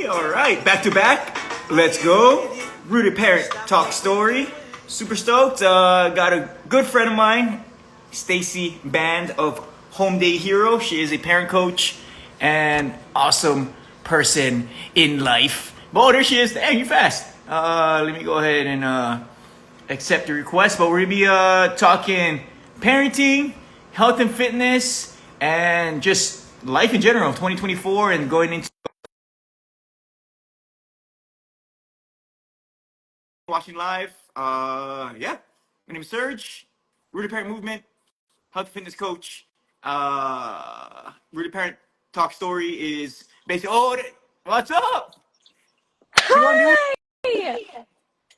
All right, back to back. Let's go. Rooted Parent Talk Story. Super stoked. Got a good friend of mine, Stacey Band of Home Day Hero. She is a parent coach and awesome person in life. Oh, there she is. Hey, you fast. Let me go ahead and accept the request. But we're gonna be talking parenting, health and fitness, and just life in general. 2024 and going into watching live. Yeah. My name is Serge, Rooted Parent Movement, health and fitness coach. Rooted Parent Talk Story is basically. Oh, what's up? What you going to Hi!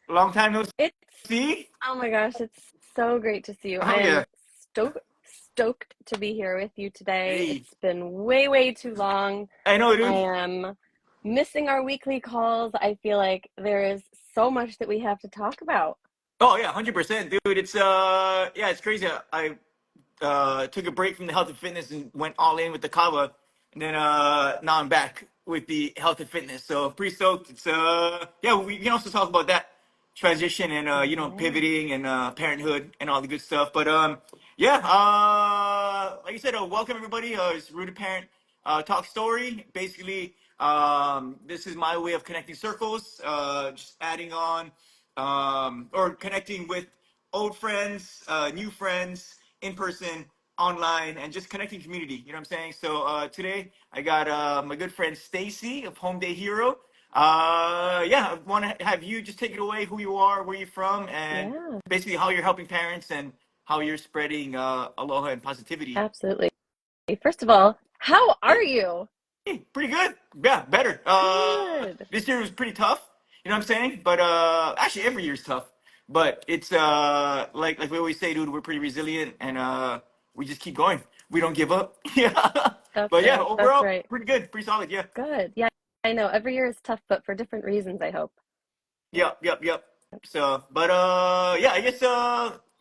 do? Long time no It's, see. oh my gosh, it's so great to see you. I Oh yeah. am stoked to be here with you today. Hey, It's been way too long. I know, I dude. am missing our weekly calls. I feel like there is so much that we have to talk about. Oh yeah, 100%, dude. It's yeah, it's crazy. I took a break from the health and fitness and went all in with the kava, and then now I'm back with the health and fitness. So pretty stoked. It's yeah, we can also talk about that transition and Yeah. pivoting and parenthood and all the good stuff. But yeah, like I said, welcome everybody. It's Rooted Parent Talk Story. Basically, this is my way of connecting circles, just adding on or connecting with old friends, new friends, in person, online, and just connecting community. You know what I'm saying? So today I got my good friend Stacey of Home Day Hero. Yeah, I want to have you just take it away, who you are, where you're from, and Yeah, basically how you're helping parents and how you're spreading aloha and positivity. absolutely. First of all, how are Hey, you? hey, pretty good. Yeah, better. Good. This year was pretty tough. You know what I'm saying? But actually, every year's tough. But it's like we always say, dude, we're pretty resilient and we just keep going. We don't give up. Yeah. That's But yeah, right. That's overall, right. pretty good, pretty solid. Yeah. Good. Yeah, I know. Every year is tough, but for different reasons, I hope. Yep. So, but yeah, I guess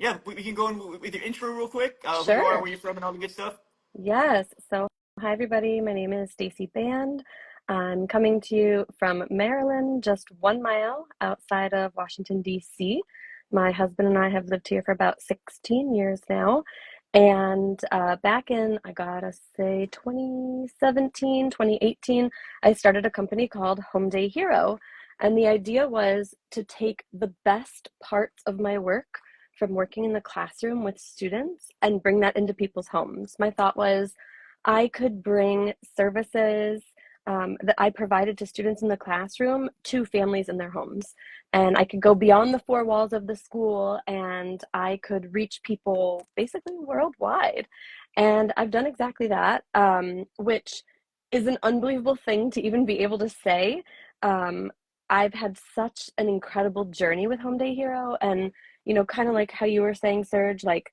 yeah, we can go in with your intro real quick. Who you are, Sure. where you're from, and all the good stuff. Yes. So, hi everybody. My name is Stacey Band. I'm coming to you from Maryland, just 1 mile outside of Washington, D.C. My husband and I have lived here for about 16 years now. And back in, I gotta say, 2017, 2018, I started a company called Home Day Hero. And the idea was to take the best parts of my work from working in the classroom with students and bring that into people's homes. My thought was I could bring services that I provided to students in the classroom to families in their homes. And I could go beyond the four walls of the school and I could reach people basically worldwide. And I've done exactly that, which is an unbelievable thing to even be able to say. Um, I've had such an incredible journey with Home Day Hero, and kind of like how you were saying, Serge, like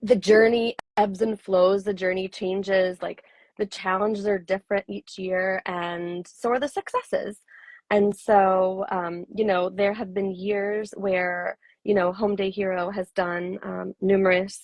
the journey ebbs and flows, the journey changes, like the challenges are different each year, and so are the successes. And so, there have been years where, Home Day Hero has done numerous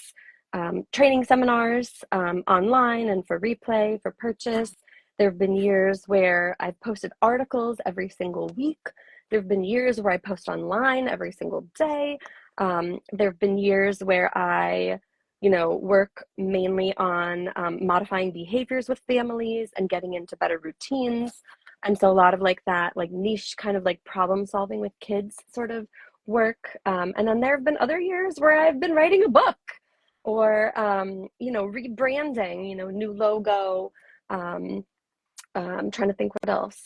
training seminars online and for replay, for purchase. There have been years where I've posted articles every single week. There have been years where I post online every single day. There have been years where I work mainly on modifying behaviors with families and getting into better routines. And so a lot of like that, like niche kind of like problem solving with kids sort of work. And then there have been other years where I've been writing a book or, rebranding, new logo. Um, I'm trying to think what else.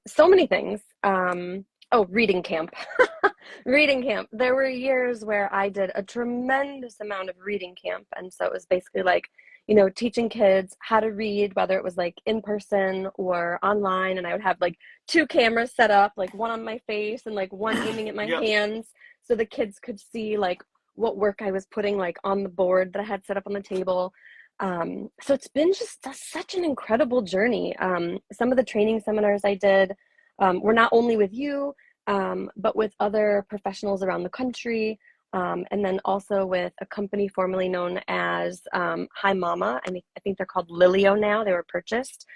So many things. Oh, reading camp. Reading camp. There were years where I did a tremendous amount of reading camp. And so it was basically like, teaching kids how to read, whether it was like in person or online. And I would have like two cameras set up, like one on my face and like one aiming at my Yep. hands. So the kids could see like what work I was putting like on the board that I had set up on the table. So it's been just such an incredible journey. Some of the training seminars I did were not only with you, but with other professionals around the country. And then also with a company formerly known as Hi Mama. I think they're called Lilio now. They were purchased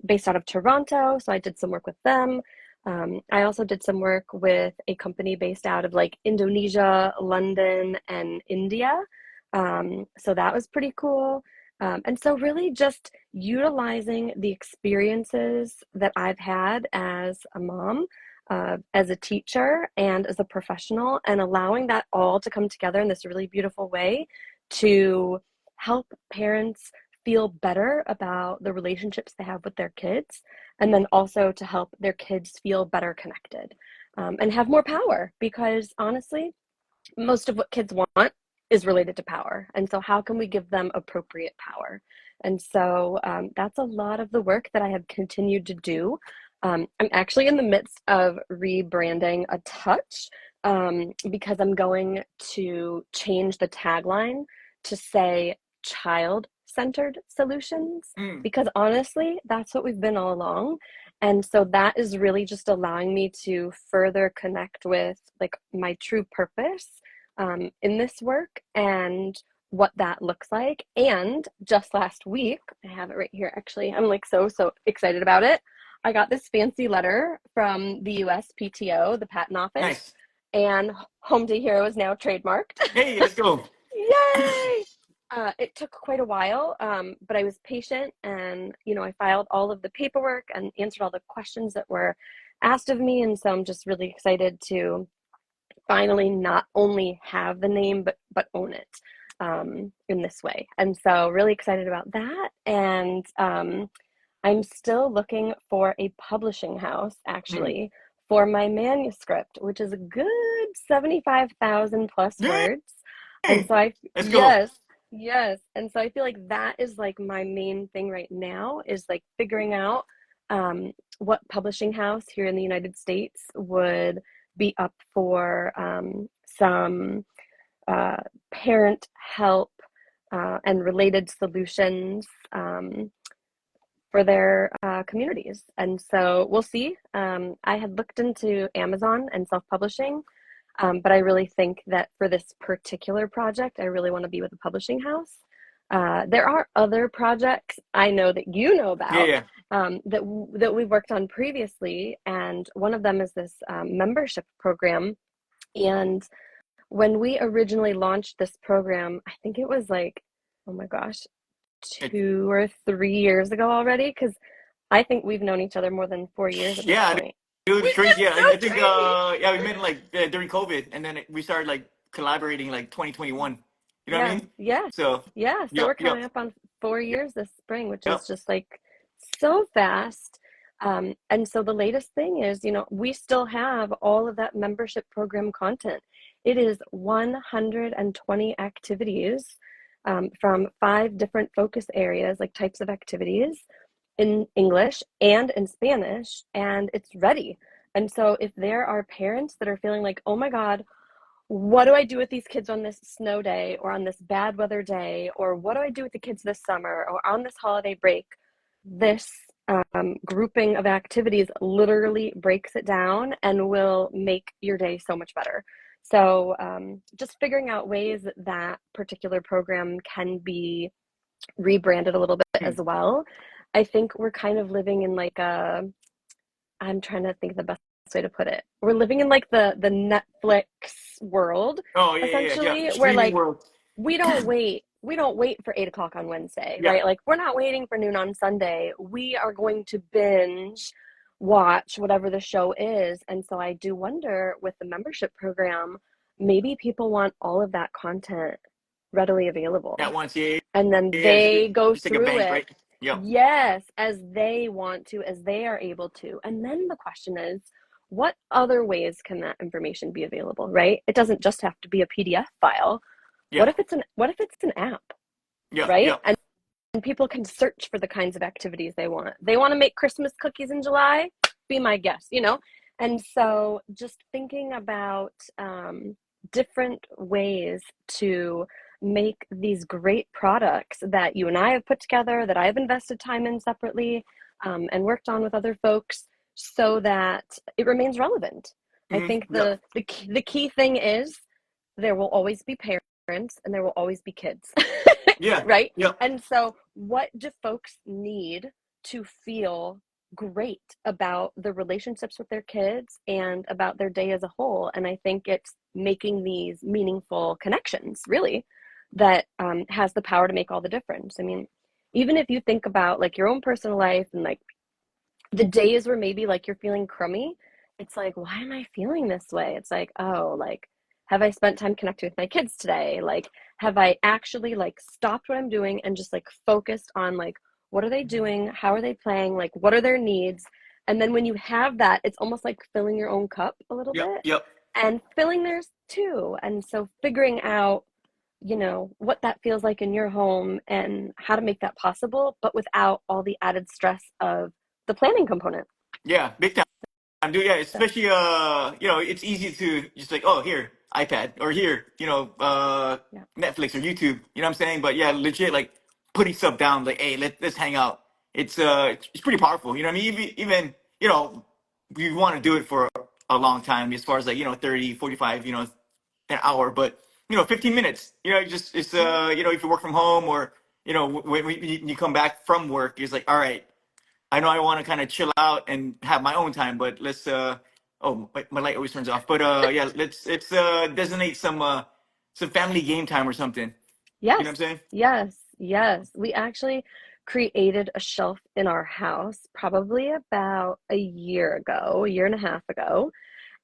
based out of Toronto. So I did some work with them. I also did some work with a company based out of like Indonesia, London, and India. So that was pretty cool. And so really just utilizing the experiences that I've had as a mom, as a teacher, and as a professional, and allowing that all to come together in this really beautiful way to help parents feel better about the relationships they have with their kids, and then also to help their kids feel better connected, and have more power, because honestly, most of what kids want is related to power. And so, how can we give them appropriate power? And so, that's a lot of the work that I have continued to do. I'm actually in the midst of rebranding a touch, because I'm going to change the tagline to say child centered solutions, Mm. because honestly, that's what we've been all along. And so that is really just allowing me to further connect with like my true purpose in this work and what that looks like. And just last week, I have it right here actually. I'm like so excited about it. I got this fancy letter from the USPTO, the patent office, Nice. and Home Day Hero is now trademarked. Hey, let's go. Yay! It took quite a while, but I was patient, and I filed all of the paperwork and answered all the questions that were asked of me. And so I'm just really excited to finally not only have the name but own it in this way. And so really excited about that. And I'm still looking for a publishing house Mm. actually for my manuscript, which is a good 75,000 plus Yeah, words. And so let's go. yes. And so I feel like that is like my main thing right now, is like figuring out what publishing house here in the United States would be up for some uh, parent help and related solutions for their communities. And so we'll see. I had looked into Amazon and self-publishing, but I really think that for this particular project, I really want to be with a publishing house. There are other projects I know that you know Yeah, about, yeah. that we've worked on previously, and one of them is this membership program. And when we originally launched this program, I think it was like, oh my gosh, It, 2 or 3 years ago already, because I think we've known each other more than 4 years at this yeah, point. dude, it's Which crazy. is Yeah, so I think crazy. yeah, we met like during COVID, and then we started like collaborating like 2021. You know what I Yeah, mean? yes, So, yeah. So yep, we're yep, coming up on 4 years this spring, which yep. is just like so fast. And so the latest thing is, we still have all of that membership program content. It is 120 activities from 5 different focus areas, like types of activities in English and in Spanish, and it's ready. And so if there are parents that are feeling like, oh my God, what do I do with these kids on this snow day or on this bad weather day? Or what do I do with the kids this summer or on this holiday break? This grouping of activities literally breaks it down and will make your day so much better. So just figuring out ways that that particular program can be rebranded a little bit as Hmm. well. I think we're kind of living in like I'm trying to think of the best way to put it. We're living in like the Netflix world, Oh yeah, yeah, yeah. essentially, where Streaming like world. we don't wait for 8 o'clock on Wednesday, Yeah, right? Like we're not waiting for noon on Sunday. We are going to binge watch whatever the show is. And so I do wonder, with the membership program, maybe people want all of that content readily that available, once. Yeah, and then yeah. they go It's like a through bank, it, right? Yep. yes, as they want to, as they are able to. And then the question is, what other ways can that information be available, right? It doesn't just have to be a PDF file. Yeah, What if it's an app, yeah, right? yeah. And people can search for the kinds of activities they want. They want to make Christmas cookies in July? Be my guest. And so just thinking about different ways to make these great products that you and I have put together, that I've invested time in separately, and worked on with other folks, so that it remains relevant. I Hmm. think Yep. the key thing is there will always be parents and there will always be kids, Yeah. right? Yep. And so, what do folks need to feel great about the relationships with their kids and about their day as a whole? And I think it's making these meaningful connections, really, that has the power to make all the difference. I mean, even if you think about like your own personal life and like the days where maybe like you're feeling crummy, it's like, why am I feeling this way? It's like, oh, like, have I spent time connecting with my kids today? Like, have I actually like stopped what I'm doing and just like focused on like, what are they doing? How are they playing? Like, what are their needs? And then when you have that, it's almost like filling your own cup a little Yep. bit Yep. and filling theirs too. And so figuring out, what that feels like in your home and how to make that possible, but without all the added stress of the planning component. Yeah. Big time. Dude, yeah, So, especially it's easy to just like, oh, here, iPad, or here, yeah. Netflix or YouTube, you know what I'm saying? But yeah, legit like putting stuff down, like, hey, let's hang out. It's pretty powerful, you know what I mean? Even you want to do it for a long time as far as like, 30, 45, an hour, but 15 minutes, just it's Yeah. if you work from home, or when you come back from work, it's like, all right, I know I want to kind of chill out and have my own time, but let's oh, my light always turns off. But yeah, let's designate some family game time or something. You know what Yes. I'm saying? Yes. Yes. We actually created a shelf in our house probably about a year ago, a year and a half ago.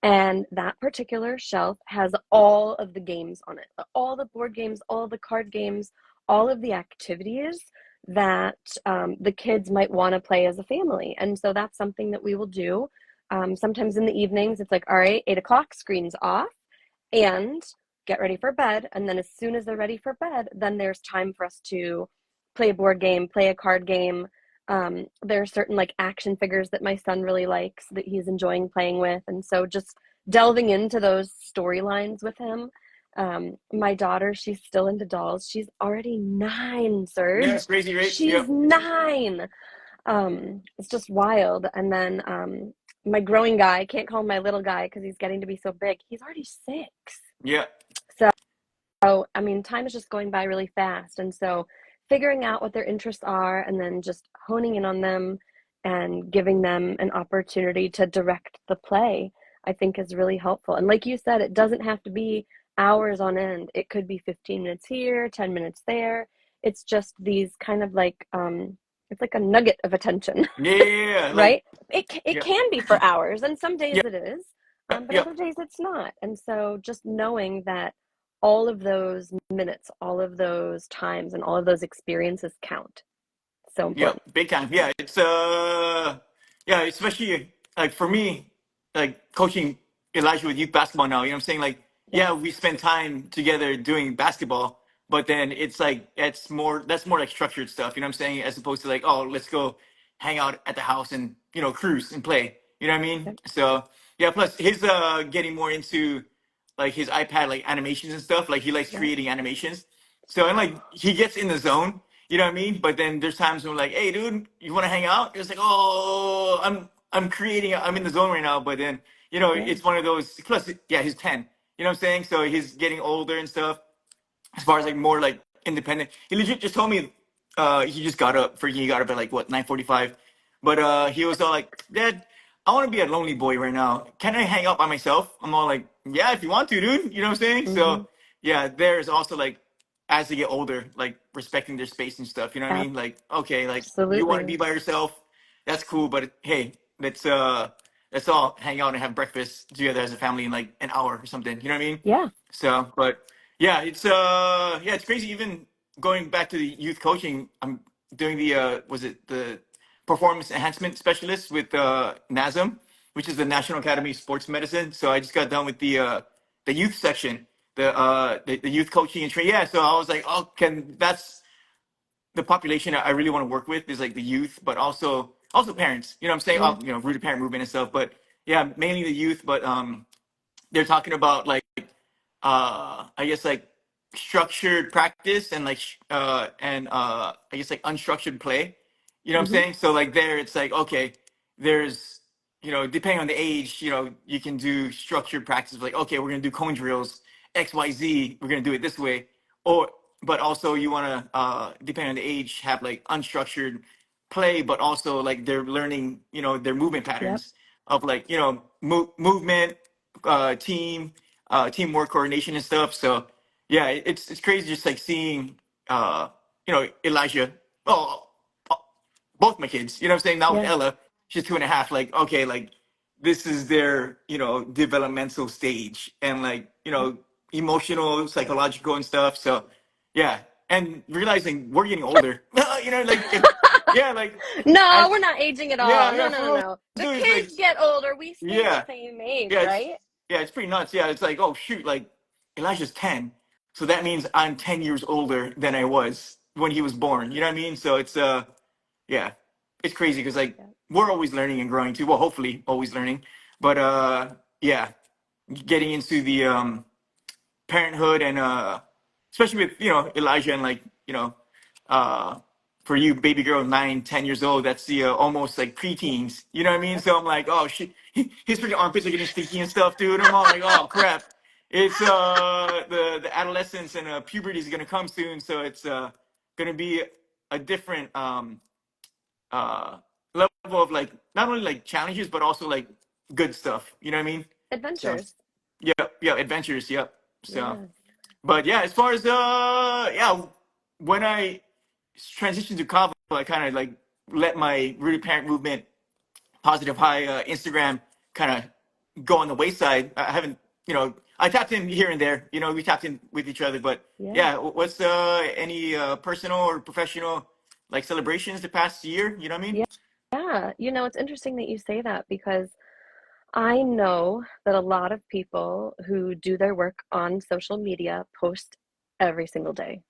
And that particular shelf has all of the games on it, all the board games, all the card games, all of the activities that the kids might want to play as a family. And so that's something that we will do. Sometimes in the evenings, it's like, all right, 8 o'clock, screens off, and get ready for bed. And then as soon as they're ready for bed, then there's time for us to play a board game, play a card game. There are certain like action figures that my son really likes that he's enjoying playing with. And so just delving into those storylines with him. My daughter, she's still into dolls. She's already 9, Yeah, Serge. it's crazy, right? She's Yep. 9. It's just wild. And then my growing guy, I can't call him my little guy because he's getting to be so big. He's already 6. Yeah. So, I mean, time is just going by really fast. And so, figuring out what their interests are and then just honing in on them and giving them an opportunity to direct the play, I think is really helpful. And like you said, it doesn't have to be hours on end, it could be 15 minutes here, 10 minutes there. It's just these kind of like, it's like a nugget of attention, Yeah. Yeah. Yeah, yeah. Like, right? It yeah. can be for hours, and some days Yeah. it is, Yeah. but Yeah. other days it's not. And so just knowing that all of those minutes, all of those times, and all of those experiences count. So Yeah, important. big time. Yeah, it's yeah, especially like for me, like coaching Elijah with youth basketball now, you know what I'm saying? Like, Yes. yeah, we spend time together doing basketball, but then it's like that's more like structured stuff, you know what I'm saying? As opposed to like, oh, let's go hang out at the house and, cruise and play. You know what I mean? Yep. So yeah, plus his getting more into like his iPad like animations and stuff. Like he likes Yep. creating animations. So and like he gets in the zone, you know what I mean? But then there's times when we're like, hey, dude, you want to hang out? It's like, oh, I'm creating, I'm in the zone right now. But then, Yeah. it's one of those. Plus, yeah, he's 10. You know what I'm saying? So he's getting older and stuff. As far as like more like independent, he legit just told me he just got up. Freaking, he got up at like what 9:45. But he was all like, Dad, I want to be a lonely boy right now. Can I hang out by myself? I'm all like, yeah, if you want to, dude. You know what I'm saying? Mm-hmm. So yeah, there's also like as they get older, like respecting their space and stuff. You know what I mean? Like, okay, like you want to be Absolutely. by yourself, that's cool. But hey, let's all hang out and have breakfast together as a family in like an hour or something. You know what I mean? Yeah. So, but yeah, it's crazy. Even going back to the youth coaching, I'm doing the was it the performance enhancement specialist with NASM, which is the National Academy of Sports Medicine. So I just got done with the youth section, the youth coaching and training. Yeah, so I was like, oh, can that's the population I really want to work with is like the youth, but also parents. You know what I'm saying? Yeah. Rooted parent movement and stuff. But yeah, mainly the youth. But they're talking about like I guess like structured practice and like I guess like unstructured play. You know what I'm Mm-hmm. saying? So like there it's like okay, there's depending on the age, you can do structured practice like okay, we're gonna do cone drills XYZ, we're gonna do it this way. Or but also you wanna depending on the age, have like unstructured play, but also like they're learning, their movement Yep. patterns of like, movement, team, teamwork, coordination and stuff. So yeah, it's crazy just like seeing Elijah. Oh, both my kids. You know what I'm saying? Now with Yeah. Ella, she's 2.5. Like, okay, like this is their, developmental stage and like, emotional, psychological and stuff. So yeah. And realizing we're getting older. Like yeah, like No, as we're not aging at all. yeah, No, yeah, no, for no, real. no. The Dude, it's like kids get older. We stay the yeah, same age, yeah, right? it's pretty nuts. Yeah, it's like, oh shoot, like Elijah's 10. So that means I'm 10 years older than I was when he was born. You know what I mean? So it's yeah, it's crazy because like Yeah. we're always learning and growing too. Well, hopefully always learning. But yeah, getting into the parenthood and especially with Elijah and like uh for you baby girl 9, 10 years old, that's the almost like preteens, you know what I mean? So I'm like, oh shit, his freaking armpits are getting sticky and stuff, dude. I'm all like, oh crap, it's the adolescence and puberty is gonna come soon, so it's gonna be a different uh level of like not only like challenges but also like good stuff, you know what I mean? So Adventures. yeah, adventures, yep. So Yeah. but yeah, as far as yeah, when I transitioned to Kava, I kind of like let my rooted parent movement, positive high Instagram kind of go on the wayside. I haven't, I tapped in here and there. We tapped in with each other, but Yeah. yeah, what's any personal or professional like celebrations the past year? You know what I mean? Yeah. Yeah. It's interesting that you say that because I know that a lot of people who do their work on social media post every single day.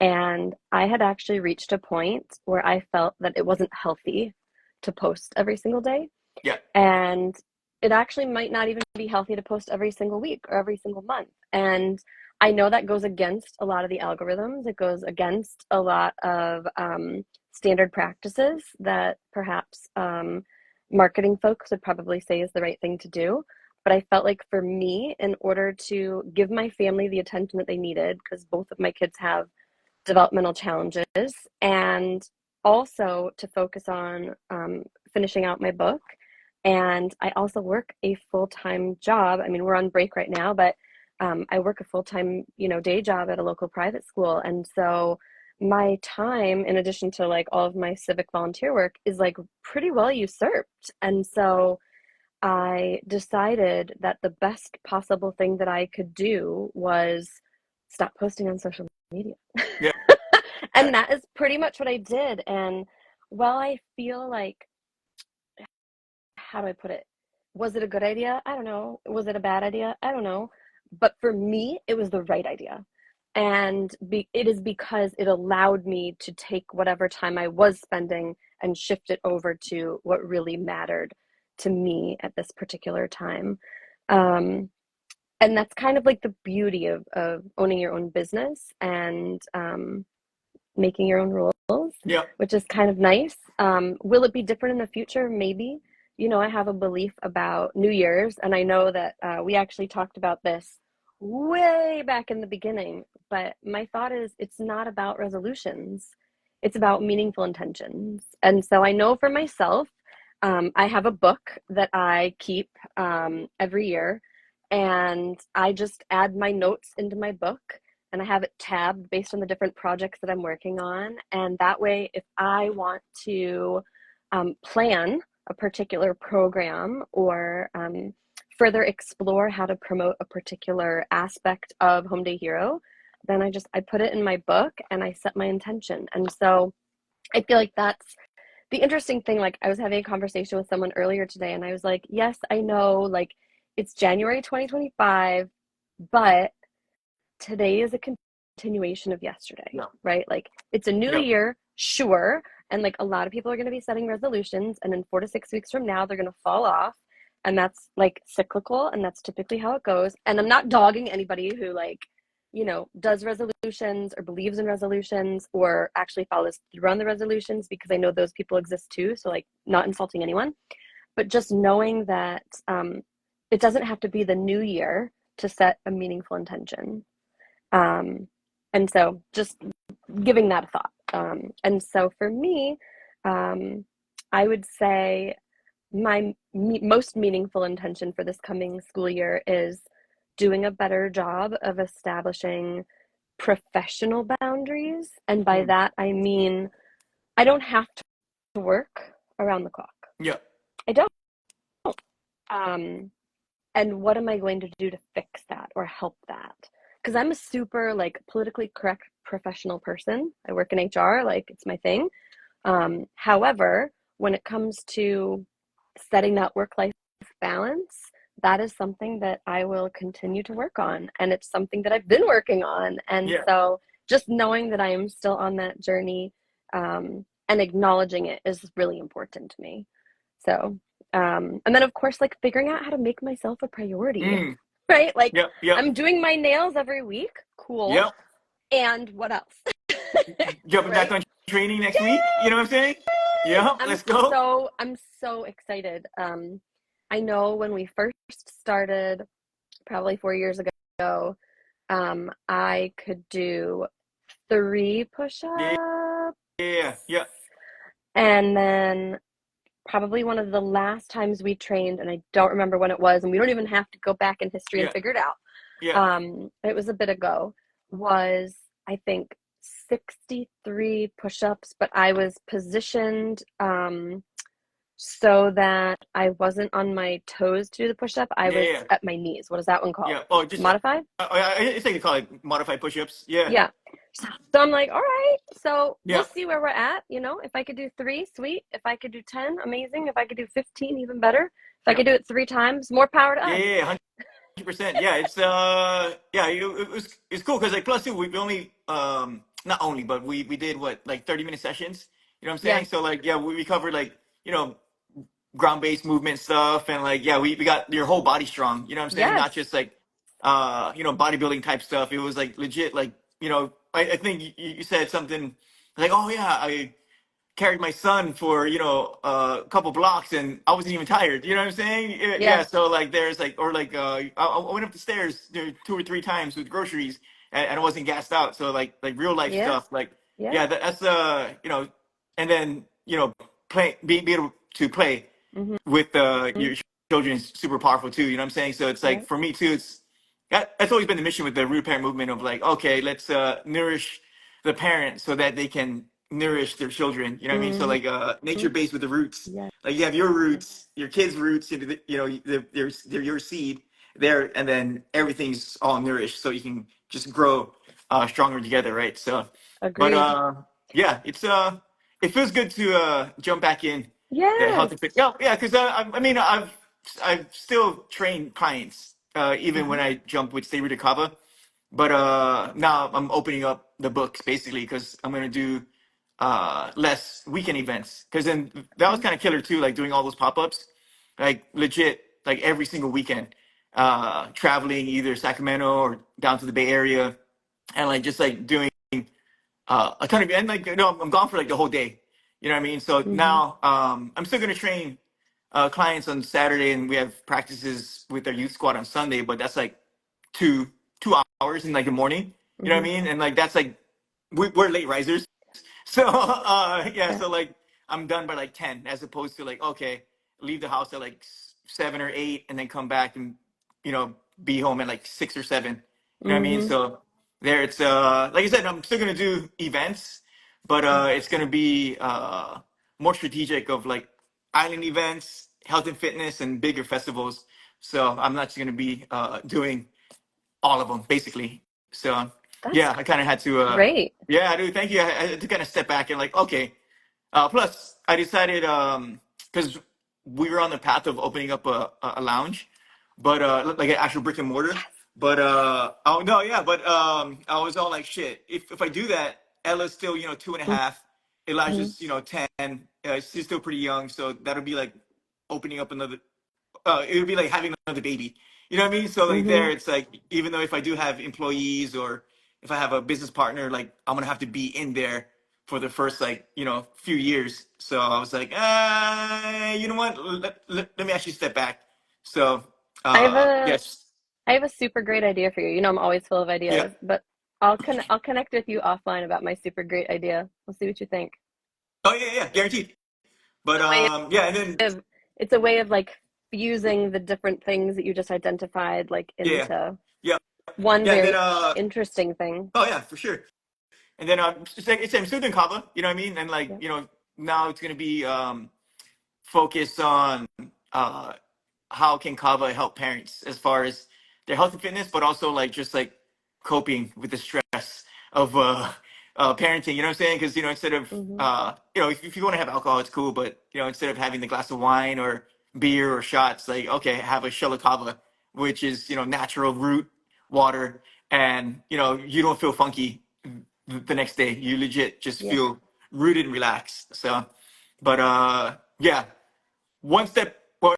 And I had actually reached a point where I felt that it wasn't healthy to post every single day. Yeah, And it actually might not even be healthy to post every single week or every single month. And I know that goes against a lot of the algorithms. It goes against a lot of standard practices that perhaps marketing folks would probably say is the right thing to do. But I felt like for me, in order to give my family the attention that they needed, because both of my kids have developmental challenges, and also to focus on finishing out my book. And I also work a full-time job. I mean, we're on break right now, but I work a full-time, day job at a local private school. And so my time, in addition to like all of my civic volunteer work, is like pretty well usurped. And so I decided that the best possible thing that I could do was stop posting on social media. yeah, And that is pretty much what I did. And while I feel like, how do I put it? Was it a good idea? I don't know. Was it a bad idea? I don't know. But for me, it was the right idea. And it is because it allowed me to take whatever time I was spending and shift it over to what really mattered to me at this particular time. Um, and that's kind of like the beauty of owning your own business and making your own rules, yeah, which is kind of nice. Will it be different in the future? Maybe. I have a belief about New Year's, and I know that we actually talked about this way back in the beginning. But my thought is it's not about resolutions, it's about meaningful intentions. And so I know for myself, I have a book that I keep every year, and I just add my notes into my book and I have it tabbed based on the different projects that I'm working on. And that way, if I want to plan a particular program or further explore how to promote a particular aspect of Home Day Hero, then I put it in my book and I set my intention. And so I feel like that's the interesting thing. Like I was having a conversation with someone earlier today and I was like, yes, I know, like it's January 2025, but today is a continuation of yesterday, yeah, right? Like it's a new yeah, year, sure. And like a lot of people are going to be setting resolutions, and in 4 to 6 weeks from now, they're going to fall off. And that's like cyclical, and that's typically how it goes. And I'm not dogging anybody who, like, does resolutions or believes in resolutions or actually follows through on the resolutions, because I know those people exist too. So, like, not insulting anyone, but just knowing that it doesn't have to be the new year to set a meaningful intention. Um, and so just giving that a thought. And so for me, um, I would say my most meaningful intention for this coming school year is doing a better job of establishing professional boundaries. And by Mm. that, I mean, I don't have to work around the clock. Yeah. I don't. Um, and what am I going to do to fix that or help that? Because I'm a super like politically correct professional person. I work in HR, like it's my thing. However, when it comes to setting that work-life balance, that is something that I will continue to work on. And it's something that I've been working on. And Yeah. so just knowing that I am still on that journey, and acknowledging it is really important to me. So, and then of course, like figuring out how to make myself a priority, Mm. right? Like Yep. Yep. I'm doing my nails every week. Cool. Yep. And what else? Jumping back Right? on training next week. You know what I'm saying? Yes, Yep. Let's go. I'm so excited. I know when we first started, probably 4 years ago, I could do 3 Yeah. push-ups, Yeah. Yeah. and then probably one of the last times we trained, and I don't remember when it was, and we don't even have to go back in history and Yeah. figure it out. Yeah. It was a bit ago, was I think 63 push-ups, but I was positioned so that I wasn't on my toes to do the push-up. I Yeah. was Yeah. at my knees. What is that one called? Yeah. Oh, just Modified? I think you call it modified push-ups. Yeah. Yeah. So I'm like, all right, so we'll Yeah. see where we're at. If I could do 3, sweet. If I could do 10, amazing. If I could do 15, even better. If I Yeah. could do it 3 times, more power to Yeah. us. Yeah. 100%. Yeah. It's yeah. It was it's cool because like plus two we only not only but we did what like 30-minute sessions. You know what I'm Yeah. saying? So like yeah we covered like ground based movement stuff and like yeah we got your whole body strong. You know what I'm saying? Yes. Not just like bodybuilding type stuff. It was like legit like I think you said something like oh yeah I carried my son for a couple blocks and I wasn't even tired. You know what I'm saying? Yeah. Yeah. So like there's like or like I went up the stairs 2 or 3 times with groceries and I wasn't gassed out. So like real life Yeah. stuff like Yeah. yeah that's and then play be able to play Mm-hmm. with your children is super powerful too. You know what I'm saying? So it's like Yeah. for me too. That's always been the mission with the root parent movement of like, okay, let's nourish the parents so that they can nourish their children. You know what I mean? So Mm-hmm. like nature based with the roots. Yeah. Like you have your roots, your kids' roots. They're your seed there, and then everything's all nourished, so you can just grow stronger together, right? So, but Agreed. yeah, it feels good to jump back in the Yes. healthy fit. Yeah, yeah, because I mean, I've still trained clients even Mm-hmm. when I jump with Stay Rooted Kava, but now I'm opening up the books basically because I'm gonna do less weekend events because then that was Okay. kind of killer too, like doing all those pop-ups, like legit, like every single weekend, traveling either Sacramento or down to the Bay Area, and like just like doing a ton of and like I'm gone for like the whole day. You know what I mean? So Mm-hmm. now I'm still gonna train clients on Saturday, and we have practices with our youth squad on Sunday. But that's like two 2 hours in like the morning. You know what Mm-hmm. I mean? And like that's like we're late risers, so yeah. Yeah. So like I'm done by like 10, as opposed to like okay, leave the house at like 7 or 8, and then come back and you know be home at like 6 or 7. You know what I mean? Mm-hmm. So there, it's like I said, I'm still gonna do events, but it's gonna be more strategic of like island events, health and fitness, and bigger festivals. So I'm not just gonna be doing all of them basically. So That's yeah, I kind of had to. great. Yeah, I do. Thank you. I had to kind of step back and like, okay. Plus, I decided because we were on the path of opening up a lounge, but like an actual brick and mortar. But oh no, yeah. But I was all like, shit. If I do that, Ella's still 2.5. Mm-hmm. Elijah's 10. She's still pretty young, so that'll be like opening up another it would be like having another baby. You know what I mean? So like Mm-hmm. there, it's like even though if I do have employees or if I have a business partner, like I'm gonna have to be in there for the first like few years. So I was like, you know what? Let me actually step back. So I have a yes. I have a super great idea for you. You know, I'm always full of Yeah. ideas, but I'll connect with you offline about my super great idea. We'll see what you think. Oh yeah, yeah, guaranteed. But It's a way yeah, and then of it's a way of like fusing the different things that you just identified like yeah, into yeah, one yeah, and then very interesting thing. oh yeah, for sure. And then it's student kava, you know what I mean? And like Yeah. now it's gonna be focus on uh, how can kava help parents as far as their health and fitness, but also like just like coping with the stress of parenting. You know what I'm saying? Because instead of Hmm. if you want to have alcohol, it's cool, but instead of having the glass of wine or beer or shots, like okay, have a shell of kava, which is natural root water, and you don't feel funky the next day. You legit just Yeah, feel rooted and relaxed. So, but yeah, one step or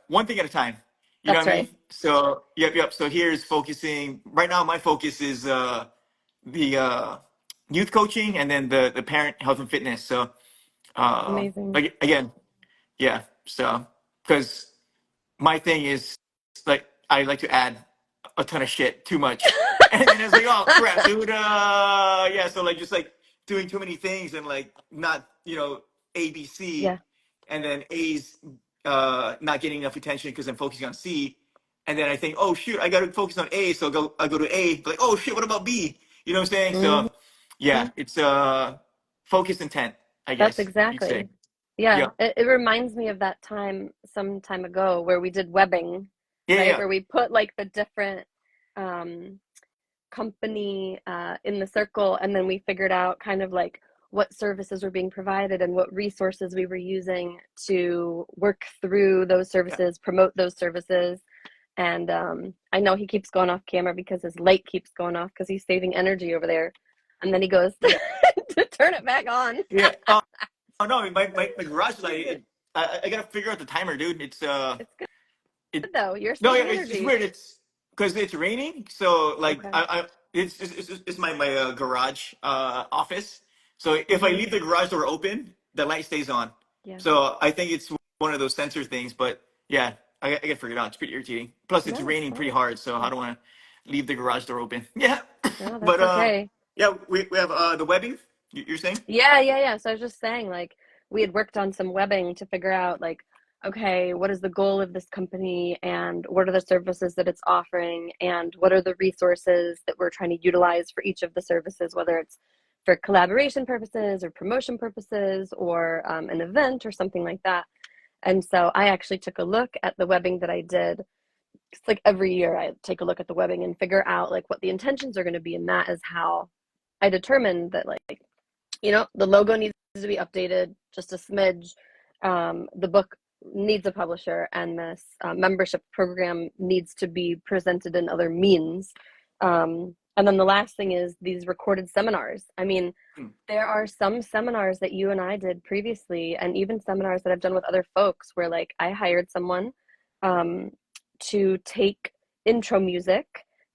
one thing at a time. You know that's what I mean? right. So yep, yep. So here's focusing right now. My focus is the youth coaching and then the parent health and fitness. So Amazing. like again, yeah. So because my thing is like I like to add a ton of shit, too much, and then it's like, oh crap, dude. Yeah. So like just like doing too many things and like not A B C, Yeah. and then A's not getting enough attention because I'm focusing on C, and then I think, oh shoot, I got to focus on A, so I go to A, but like oh shit, what about B? You know what I'm saying? Hmm. So yeah, it's focus intent, I That's guess you'd say. exactly. Yeah, Yeah. it reminds me of that time some time ago where we did webbing, Yeah. right? Yeah. Where we put like the different um, company in the circle, and then we figured out kind of like what services were being provided and what resources we were using to work through those Yeah. services, promote those services. And I know he keeps going off camera because his light keeps going off because he's saving energy over there. And then he goes Yeah. to turn it back on. Yeah. Oh no, my garage light. I gotta figure out the timer, dude. It's good It though. You're no, yeah, saving it's energy. weird. It's because it's raining, so like Okay. it's my garage office. So if I Hmm. leave the garage door open, the light stays on. Yeah. So I think it's one of those sensor things. But yeah, I gotta figure it out. It's pretty irritating. Plus, it's No, it's raining pretty fine. hard, so I don't want to leave the garage door open. Yeah, No, but that's okay. yeah, we have the webbing. You're saying? Yeah, yeah, yeah. So I was just saying, like, we had worked on some webbing to figure out, like, okay, what is the goal of this company and what are the services that it's offering and what are the resources that we're trying to utilize for each of the services, whether it's for collaboration purposes or promotion purposes or an event or something like that. And so I actually took a look at the webbing that I did. It's like every year I take a look at the webbing and figure out like what the intentions are going to be, and that is how I determined that like the logo needs to be updated just a smidge. The book needs a publisher, and this membership program needs to be presented in other means. And then the last thing is these recorded seminars. I mean, Hmm. there are some seminars that you and I did previously, and even seminars that I've done with other folks where, like, I hired someone um, to take intro music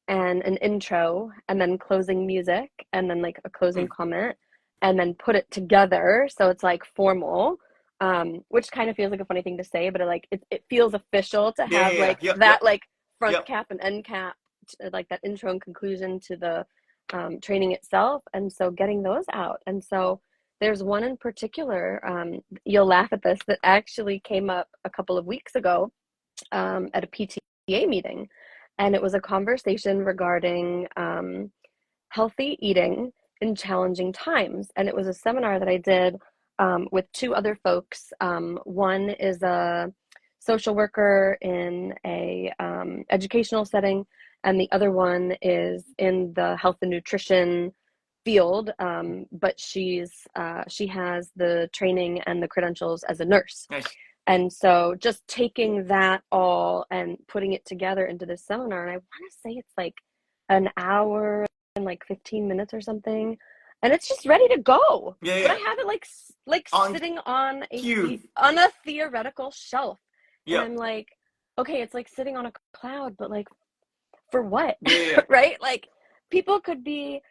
and an intro, and then closing music, and then like a closing Hmm. comment, and then put it together so it's like formal. Which kind of feels like a funny thing to say, but it feels official to Yeah, yeah, have yeah. like Yep, that yep, like front yep. cap and end cap, like that intro and conclusion to the training itself. And so getting those out. And so there's one in particular, you'll laugh at this, that actually came up a couple of weeks ago at a PTA meeting. And it was a conversation regarding healthy eating in challenging times. And it was a seminar that I did with two other folks. One is a social worker in a educational setting, and the other one is in the health and nutrition field, but she has the training and the credentials as a nurse. Nice. And so just taking that all and putting it together into this seminar, and I want to say it's like an hour and like 15 minutes or something, and it's just ready to go. Yeah, But I yeah. have it like On sitting on cue. on a theoretical shelf, and Yep. I'm like, okay, it's like sitting on a cloud, but like for what? Yeah, yeah, yeah. Right? Like people could be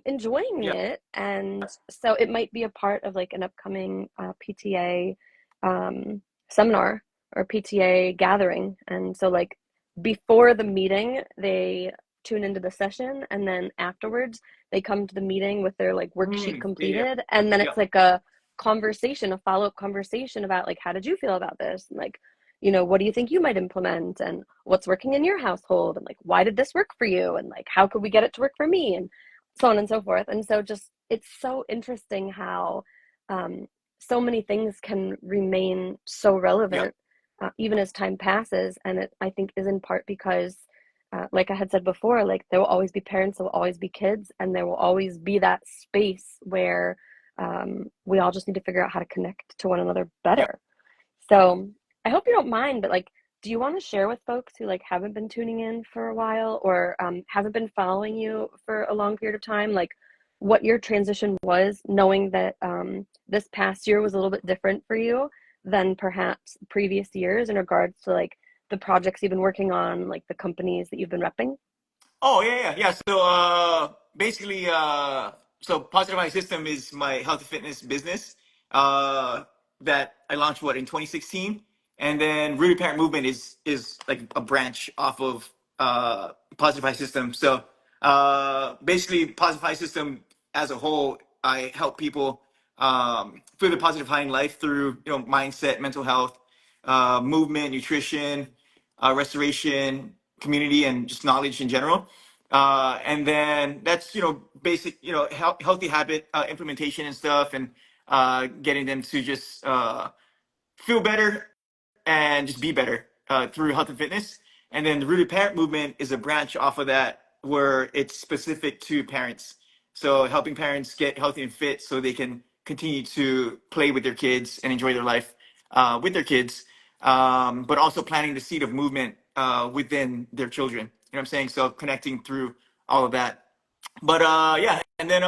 enjoying Yep. it, and so it might be a part of like an upcoming PTA seminar or PTA gathering. And so like before the meeting, they tune into the session, and then afterwards, they come to the meeting with their like worksheet Yeah, yeah, completed, and then yeah, it's like a conversation, a follow-up conversation about like how did you feel about this, and like what do you think you might implement, and what's working in your household, and like why did this work for you, and like how could we get it to work for me, and so on and so forth. And so just it's so interesting how um, so many things can remain so yeah. relevant even as time passes. And it, I think, is in part because, like I had said before, like there will always be parents, there will always be kids, and there will always be that space where we all just need to figure out how to connect to one another Yeah. better. So I hope you don't mind, but like, do you want to share with folks who like haven't been tuning in for a while or haven't been following you for a long period of time, like what your transition was, knowing that this past year was a little bit different for you than perhaps previous years in regards to like the projects you've been working on, like the companies that you've been repping? Oh yeah, yeah, yeah. So basically, so Positive Mind System is my health and fitness business that I launched in 2016, and then Rooted Parent Movement is like a branch off of Positive Mind System. So basically, Positive Mind System as a whole, I help people feel the positive high in life through mindset, mental health, movement, nutrition, restoration, community, and just knowledge in general. And then that's basic healthy habit implementation and stuff, and getting them to just feel better and just be better through health and fitness. And then the Rooted Parent Movement is a branch off of that where it's specific to parents. So helping parents get healthy and fit so they can continue to play with their kids and enjoy their life with their kids, but also planting the seed of movement within their children. You know what I'm saying? So connecting through all of that. But yeah, and then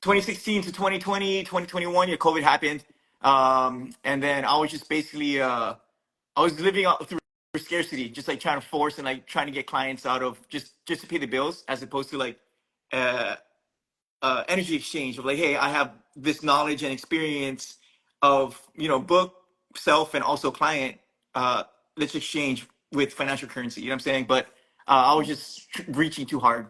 2016 to 2020, 2021, yeah, COVID happened. And then I was just basically I was living out through scarcity, just like trying to force and like trying to get clients out of just to pay the bills, as opposed to like uh, energy exchange of like, hey, I have this knowledge and experience of book, self, and also client. Let's exchange with financial currency. You know what I'm saying? But I was just reaching too hard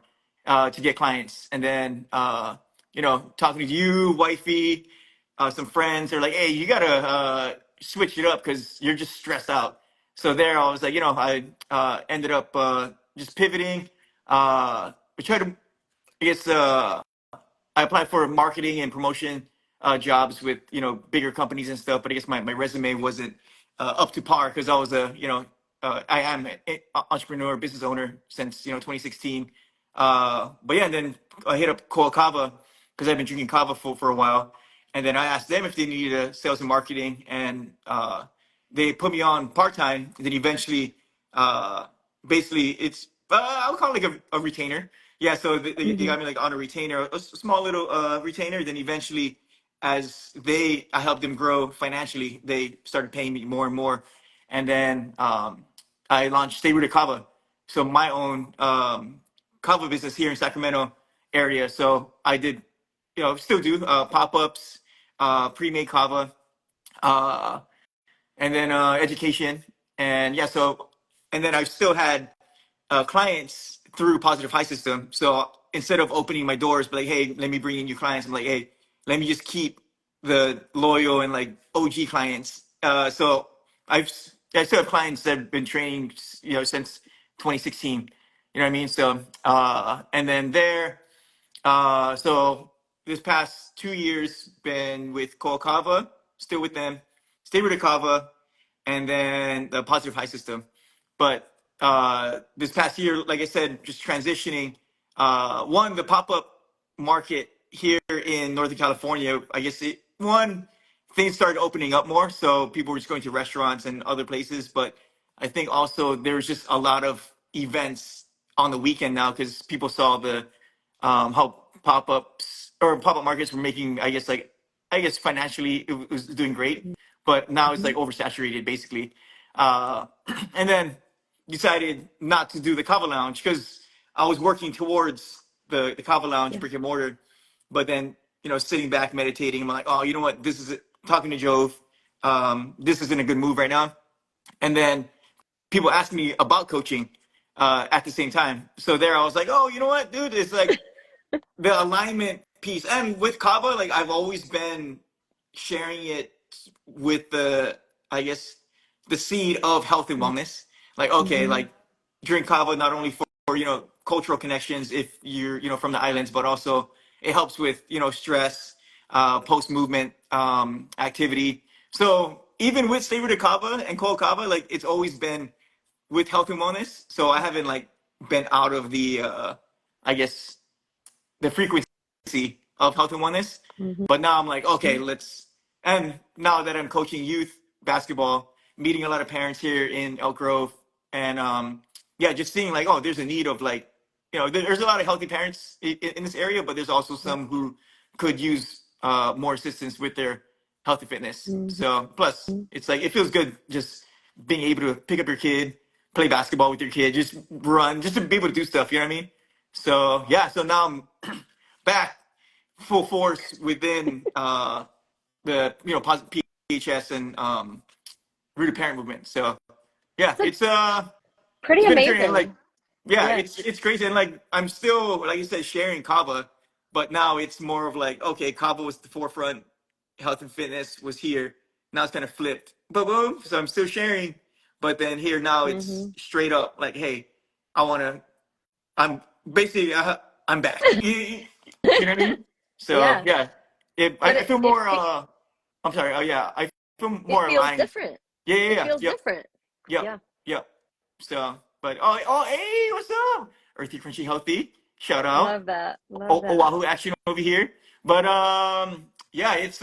to get clients, and then talking to you, wifey, some friends. They're like, hey, you gotta switch it up because you're just stressed out. So there, I was like, I ended up just pivoting. I tried to, I guess. I applied for marketing and promotion jobs with bigger companies and stuff, but I guess my resume wasn't up to par because I was I am an entrepreneur, business owner since 2016. But yeah, and then I hit up Coa Kava because I've been drinking kava for a while, and then I asked them if they needed a sales and marketing, and they put me on part time. Then eventually, uh, basically, it's I would call it like a retainer. Yeah, so they Mm-hmm. got me like on a retainer, a small little retainer. Then eventually, as I helped them grow financially, they started paying me more and more. And then I launched Stay Rooted Kava, so my own kava business here in Sacramento area. So I did, still do pop ups, pre-made kava, uh, and then education, and yeah. So and then I still had clients through Positive High System. So instead of opening my doors, be like, hey, let me bring in new clients, I'm like, hey, let me just keep the loyal and like OG clients. So I've I still have clients that have been training, since 2016. You know what I mean? So and then so this past 2 years been with Kava, still with them, stay with the Kava, and then the Positive High System. But this past year, like I said, just transitioning. One, the pop up market here in Northern California, I guess things started opening up more, so people were just going to restaurants and other places. But I think also there's just a lot of events on the weekend now because people saw the how pop-ups or pop-up markets were making, I guess financially it was doing great, but now it's Mm-hmm. like oversaturated basically. uh and then decided not to do the Kava Lounge because I was working towards the Kava Lounge Yeah. brick and mortar, but then sitting back meditating, I'm like, oh, you know what, this is it. Talking to Jove, this isn't a good move right now. And then people ask me about coaching at the same time. So there, I was like, oh, you know what, dude? It's like the alignment piece, and with Kava, like I've always been sharing it with the, I guess, the seed of health and wellness. Like, okay, Mm-hmm. like drink Kava not only for cultural connections if you're from the islands, but also it helps with stress, post movement activity. So even with flavored Kava and cold Kava, like it's always been with health and wellness. So I haven't like been out of the I guess the frequency of health and wellness. Mm-hmm. But now I'm like, okay, let's. And now that I'm coaching youth basketball, meeting a lot of parents here in Elk Grove, and yeah, just seeing like, oh, there's a need of like, there's a lot of healthy parents in this area, but there's also Yeah. some who could use more assistance with their health and fitness. Mm-hmm. So plus, it's like it feels good just being able to pick up your kid, play basketball with your kid, just run, just to be able to do stuff. You know what I mean? So yeah, so now I'm back full force within the positive PHS and rooted parent movement. So yeah, So pretty it's been a journey. And like amazing. yeah, Yeah. it's crazy. And like I'm still, like you said, sharing Kava, but now it's more of like, okay, Kava was the forefront, health and fitness was here. Now it's kind of flipped. But boom, so I'm still sharing, but then here now it's Mm-hmm. straight up like, hey, I want to I'm basically I'm back. You know what I mean? So Yeah. yeah, But I feel it more. I'm sorry. Oh yeah, I feel it more feels aligned. different. Yeah, yeah, It yeah. feels Yep, different. yep, Yeah. yep. So, but hey, what's up? Earthy, crunchy, healthy. Shout out. Love that. Love that. Oahu action over here. But yeah, it's